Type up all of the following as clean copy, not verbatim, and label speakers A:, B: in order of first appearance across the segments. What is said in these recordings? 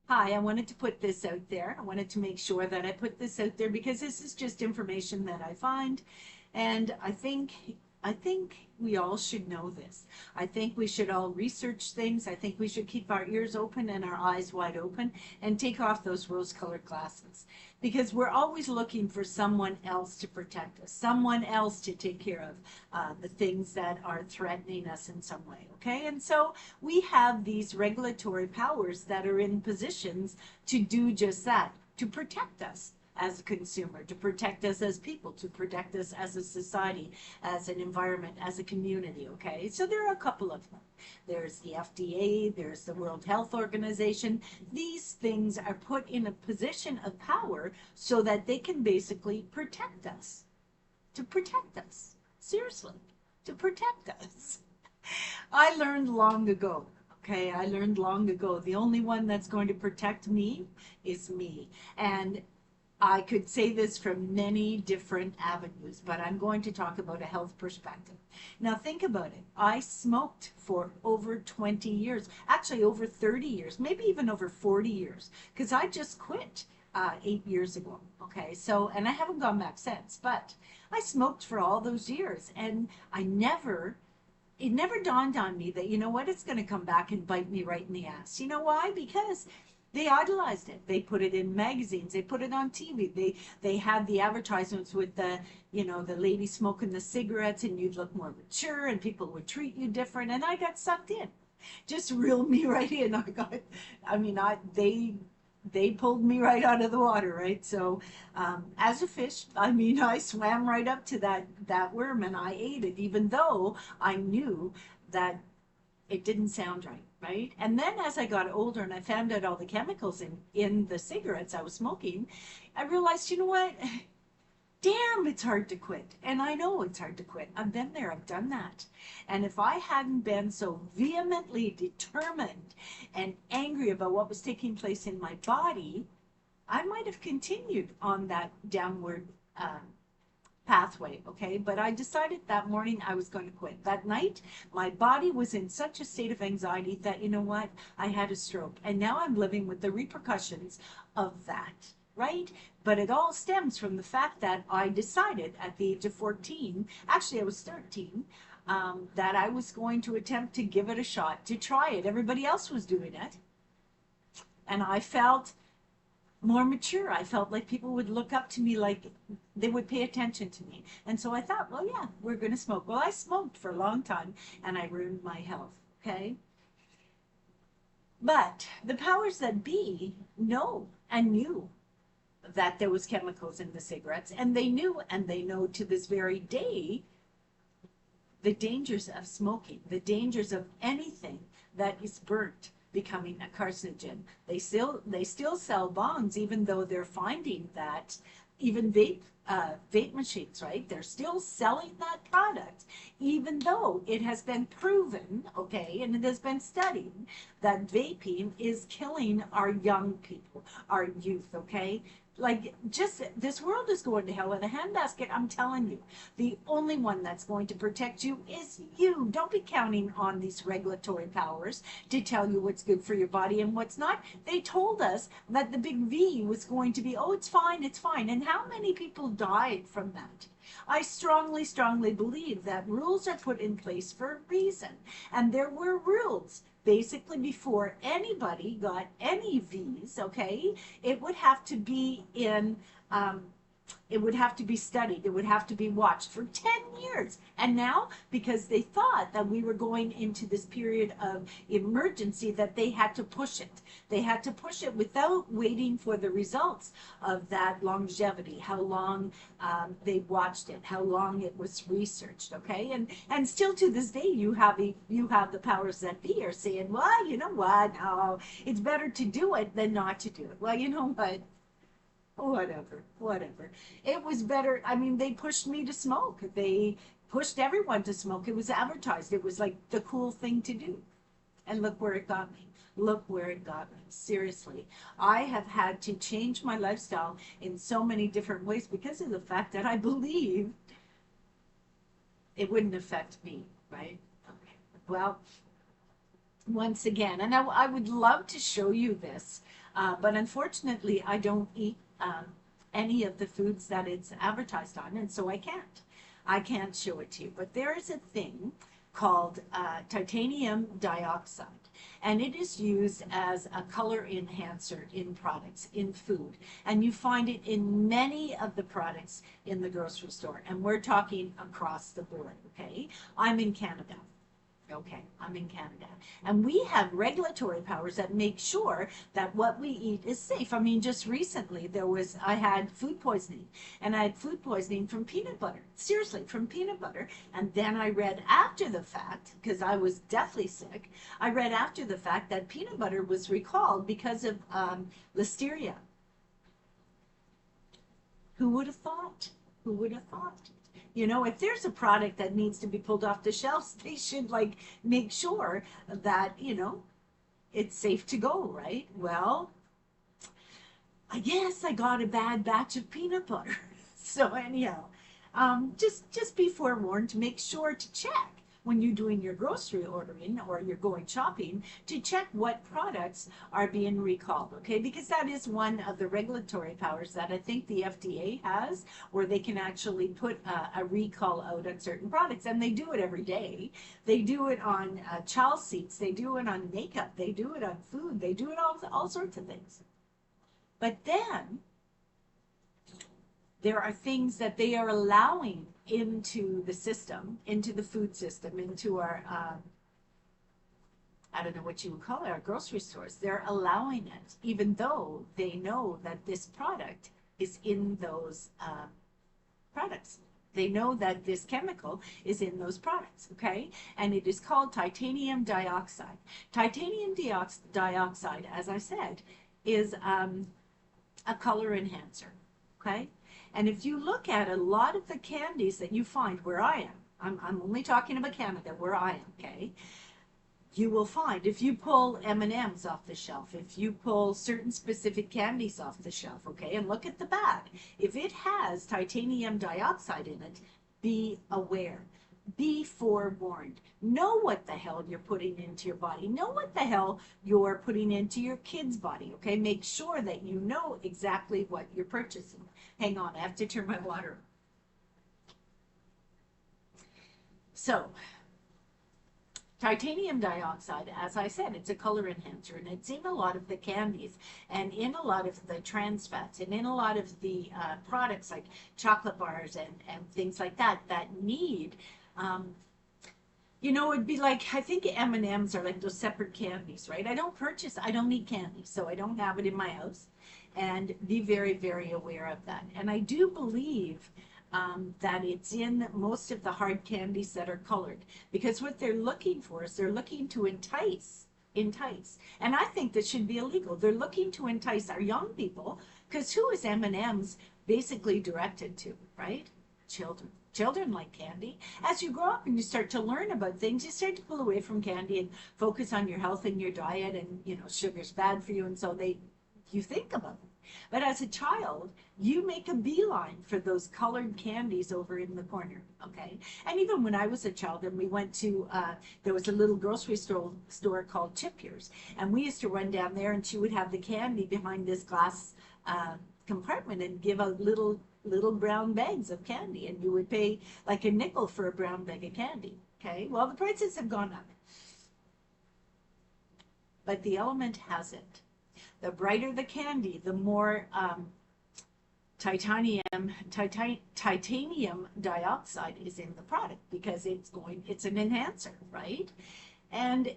A: Hi, I wanted to put this out there. I wanted to make sure that I put this out there because this is just information that I find. And I think we all should know this. I think we should all research things. I think we should keep our ears open and our eyes wide open and take off those rose-colored glasses because we're always looking for someone else to protect us, someone else to take care of the things that are threatening us in some way. Okay, and so we have these regulatory powers that are in positions to do just that, to protect us as a consumer, to protect us as people, to protect us as a society, as an environment, as a community. Okay, so there are a couple of them. There's the FDA, there's the World Health Organization. These things are put in a position of power so that they can basically protect us, to protect us. Seriously, to protect us. I learned long ago. Okay, I learned long ago. The only one that's going to protect me is me. And I could say this from many different avenues, but I'm going to talk about a health perspective. Now, think about it. I smoked for over 20 years, actually over 30 years, maybe even over 40 years, because I just quit 8 years ago. Okay, so, and I haven't gone back since, but I smoked for all those years, and it never dawned on me that, you know what, it's going to come back and bite me right in the ass. You know why? Because they idolized it. They put it in magazines. They put it on TV. They had the advertisements with the, the lady smoking the cigarettes, and you'd look more mature, and people would treat you different. And I got sucked in, just reeled me right in. I mean, they pulled me right out of the water, right? So, as a fish, I mean, I swam right up to that worm and I ate it, even though I knew that it didn't sound right, right? And then as I got older and I found out all the chemicals in the cigarettes I was smoking, I realized, you know what? Damn, it's hard to quit. And I know it's hard to quit. I've been there, I've done that. And if I hadn't been so vehemently determined and angry about what was taking place in my body, I might have continued on that downward pathway, okay? But I decided that morning I was going to quit. That night, my body was in such a state of anxiety that, you know what? I had a stroke. And now I'm living with the repercussions of that, right? But it all stems from the fact that I decided at the age of 14, actually I was 13, that I was going to attempt to give it a shot, to try it. Everybody else was doing it. And I felt more mature. I felt like people would look up to me, like they would pay attention to me. And so I thought, well, yeah, we're going to smoke. Well, I smoked for a long time and I ruined my health. Okay. But the powers that be know and knew that there was chemicals in the cigarettes, and they knew and they know to this very day the dangers of smoking, the dangers of anything that is burnt becoming a carcinogen. They still sell bongs, even though they're finding that even vape machines, right? They're still selling that product, even though it has been proven, okay, and it has been studied that vaping is killing our young people, our youth, okay? Like, just this world is going to hell in a handbasket. I'm telling you, the only one that's going to protect you is you. Don't be counting on these regulatory powers to tell you what's good for your body and what's not. They told us that the big V was going to be, oh, it's fine, it's fine. And how many people died from that? I strongly, strongly believe that rules are put in place for a reason. And there were rules basically before anybody got any V's, okay? It would have to be it would have to be studied. It would have to be watched for 10 years. And now, because they thought that we were going into this period of emergency, that they had to push it. They had to push it without waiting for the results of that longevity, how long they watched it, how long it was researched, okay? And still to this day, you have the powers that be are saying, well, you know what, no, it's better to do it than not to do it. Well, you know what? Whatever, whatever. It was better. I mean, they pushed me to smoke. They pushed everyone to smoke. It was advertised. It was like the cool thing to do. And look where it got me. Look where it got me. Seriously. I have had to change my lifestyle in so many different ways because of the fact that I believe it wouldn't affect me, right? Okay. Well, once again, and I would love to show you this. But unfortunately, I don't eat any of the foods that it's advertised on, and so I can't. I can't show it to you. But there is a thing called titanium dioxide, and it is used as a color enhancer in products, in food. And you find it in many of the products in the grocery store. And we're talking across the board, okay? I'm in Canada. Okay, I'm in Canada. And we have regulatory powers that make sure that what we eat is safe. I mean, just recently I had food poisoning, and I had food poisoning from peanut butter. Seriously, from peanut butter. And then I read after the fact, because I was deathly sick, I read after the fact that peanut butter was recalled because of listeria. Who would have thought? Who would have thought? You know, if there's a product that needs to be pulled off the shelves, they should like make sure that, you know, it's safe to go, right? Well, I guess I got a bad batch of peanut butter. So anyhow, just be forewarned to make sure to check when you're doing your grocery ordering or you're going shopping to check what products are being recalled, okay? Because that is one of the regulatory powers that I think the FDA has, where they can actually put a recall out on certain products, and they do it every day. They do it on child seats, they do it on makeup, they do it on food, they do it on all sorts of things. But then there are things that they are allowing into the system, into the food system, into our, I don't know what you would call it, our grocery stores. They're allowing it, even though they know that this product is in those products. They know that this chemical is in those products, okay? And it is called titanium dioxide. Titanium dioxide, as I said, is a color enhancer, okay? And if you look at a lot of the candies that you find where I am, I'm only talking about Canada, where I am, okay? You will find, if you pull M&Ms off the shelf, if you pull certain specific candies off the shelf, okay, and look at the back, if it has titanium dioxide in it, be aware. Be forewarned. Know what the hell you're putting into your body. Know what the hell you're putting into your kid's body, okay? Make sure that you know exactly what you're purchasing. Hang on, I have to turn my water on. So, titanium dioxide, as I said, it's a color enhancer, and it's in a lot of the candies and in a lot of the trans fats and in a lot of the products like chocolate bars and things like that that need, you know, it'd be like, I think M&Ms are like those separate candies, right? I don't eat candy, so I don't have it in my house. And be very, very aware of that. And I do believe that it's in most of the hard candies that are colored, because what they're looking for is they're looking to entice. And I think that should be illegal. They're looking to entice our young people, because who is M&Ms basically directed to, right? Children. Children like candy. As you grow up and you start to learn about things, you start to pull away from candy and focus on your health and your diet, and you know, sugar's bad for you, and so you think about it. But as a child, you make a beeline for those colored candies over in the corner, okay? And even when I was a child and we went to, there was a little grocery store called Chip Yours, and we used to run down there, and she would have the candy behind this glass compartment and give out little brown bags of candy, and you would pay like a nickel for a brown bag of candy, okay? Well, the prices have gone up, but the element hasn't. The brighter the candy, the more titanium dioxide is in the product, because it's an enhancer, right? And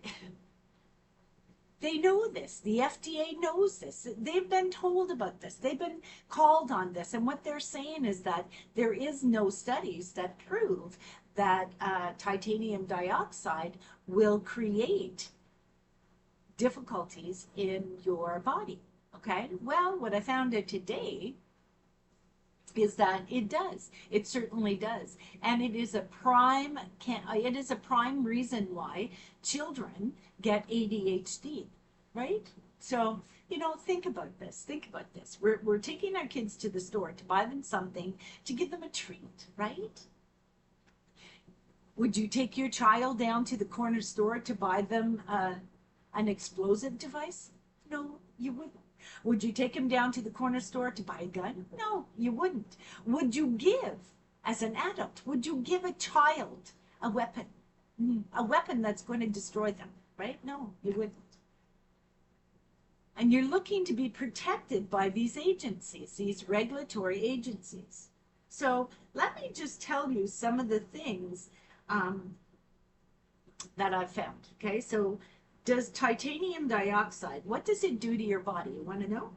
A: they know this. The FDA knows this. They've been told about this. They've been called on this. And what they're saying is that there is no studies that prove that titanium dioxide will create difficulties in your body, okay? Well, what I found out today is that it does. It certainly does. And it is a prime reason why children get ADHD, right? So, you know, think about this. Think about this. We're taking our kids to the store to buy them something, to give them a treat, right? Would you take your child down to the corner store to buy them an explosive device? No, you wouldn't. Would you take him down to the corner store to buy a gun? No, you wouldn't. Would you give, as an adult, would you give a child a weapon? A weapon that's going to destroy them, right? No, you wouldn't. And you're looking to be protected by these agencies, these regulatory agencies. So let me just tell you some of the things that I've found. Okay, so does titanium dioxide, what does it do to your body? You want to know?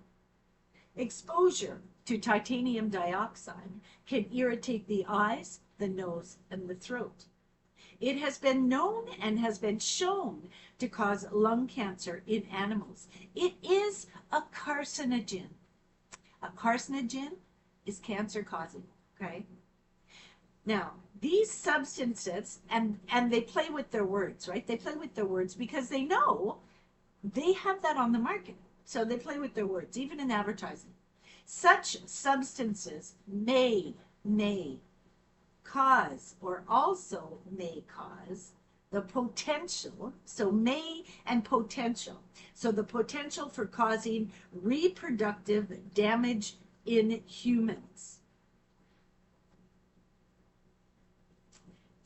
A: Exposure to titanium dioxide can irritate the eyes, the nose, and the throat. It has been known and has been shown to cause lung cancer in animals. It is a carcinogen. A carcinogen is cancer causing, okay? Now, these substances, and they play with their words, right? They play with their words because they know they have that on the market. So they play with their words, even in advertising. Such substances may cause, or also may cause, the potential, so may and potential, so the potential for causing reproductive damage in humans.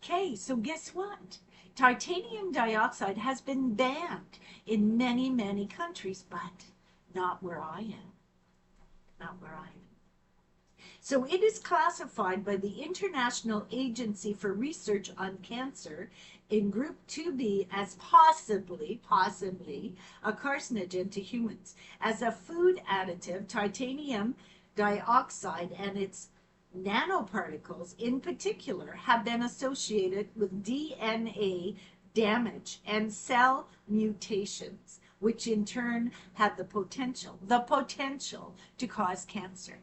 A: Okay, so guess what? Titanium dioxide has been banned in many, many countries, but not where I am. Not where I am. So it is classified by the International Agency for Research on Cancer in Group 2B as possibly a carcinogen to humans. As a food additive, titanium dioxide and its nanoparticles in particular have been associated with DNA damage and cell mutations, which in turn have the potential to cause cancer.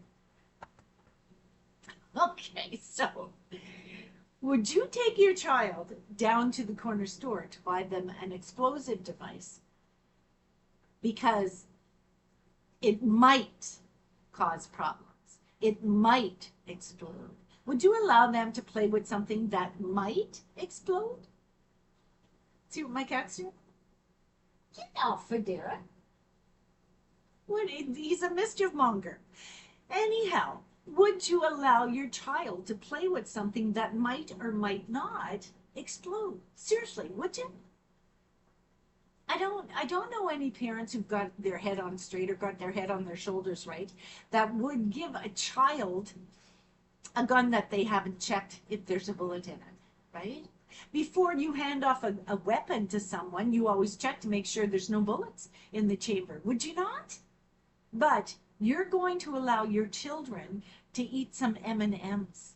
A: Okay, so would you take your child down to the corner store to buy them an explosive device because it might cause problems? It might explode. Would you allow them to play with something that might explode? See what my cat's doing? Get off, Federa. He's a mischief monger. Anyhow, would you allow your child to play with something that might or might not explode? Seriously, would you? I don't know any parents who've got their head on straight or got their head on their shoulders right that would give a child a gun that they haven't checked if there's a bullet in it, right? Before you hand off a weapon to someone, you always check to make sure there's no bullets in the chamber. Would you not? But you're going to allow your children to eat some M&Ms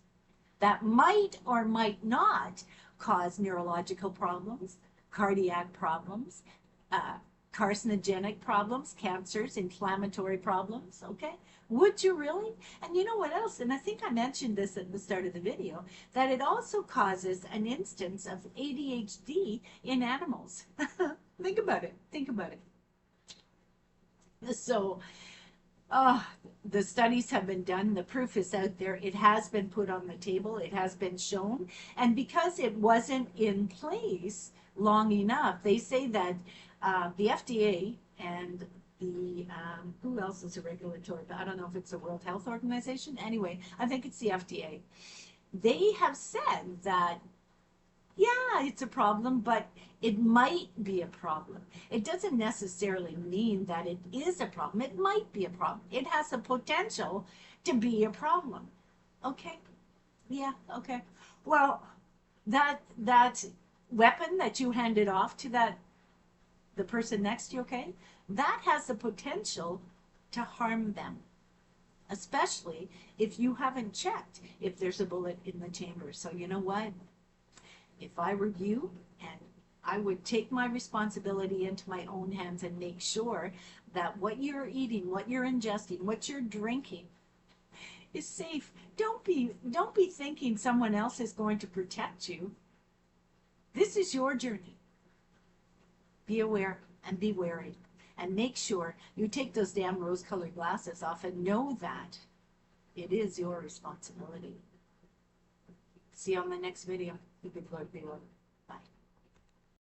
A: that might or might not cause neurological problems, cardiac problems, carcinogenic problems, cancers, inflammatory problems, okay? Would you really? And you know what else? And I think I mentioned this at the start of the video, that it also causes an instance of ADHD in animals. Think about it. Think about it. So, the studies have been done. The proof is out there. It has been put on the table. It has been shown. And because it wasn't in place long enough, they say that the FDA and the, who else is a regulatory, I don't know if it's the World Health Organization. Anyway, I think it's the FDA. They have said that, yeah, it's a problem, but it might be a problem. It doesn't necessarily mean that it is a problem. It might be a problem. It has the potential to be a problem. Okay? Yeah, okay. Well, that weapon that you handed off to the person next to you, okay, that has the potential to harm them, especially if you haven't checked if there's a bullet in the chamber. So you know what? If I were you, and I would take my responsibility into my own hands and make sure that what you're eating, what you're ingesting, what you're drinking is safe. Don't be thinking someone else is going to protect you. This is your journey. Be aware and be wary, and make sure you take those damn rose-colored glasses off and know that it is your responsibility. See you on the next video. The good Lord be with you.